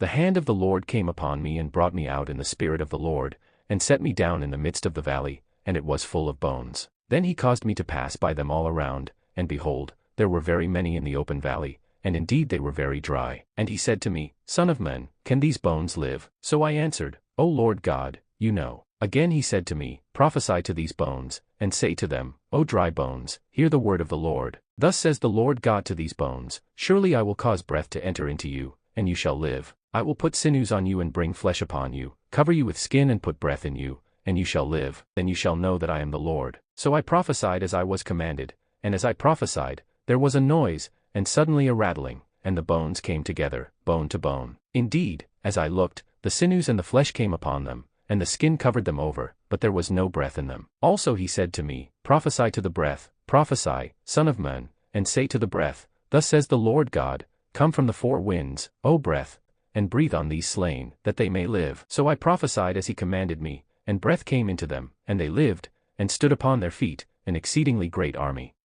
The hand of the Lord came upon me and brought me out in the spirit of the Lord, and set me down in the midst of the valley, and it was full of bones. Then he caused me to pass by them all around, and behold, there were very many in the open valley, and indeed they were very dry. And he said to me, Son of man, can these bones live? So I answered, O Lord God, you know. Again he said to me, Prophesy to these bones, and say to them, O dry bones, hear the word of the Lord. Thus says the Lord God to these bones, Surely I will cause breath to enter into you, and you shall live. I will put sinews on you and bring flesh upon you, cover you with skin and put breath in you, and you shall live. Then you shall know that I am the Lord. So I prophesied as I was commanded, and as I prophesied, there was a noise, and suddenly a rattling, and the bones came together, bone to bone. Indeed, as I looked, the sinews and the flesh came upon them, and the skin covered them over, but there was no breath in them. Also he said to me, Prophesy to the breath, prophesy, Son of man, and say to the breath, Thus says the Lord God, Come from the four winds, O breath, and breathe on these slain, that they may live. So I prophesied as he commanded me, and breath came into them, and they lived, and stood upon their feet, an exceedingly great army.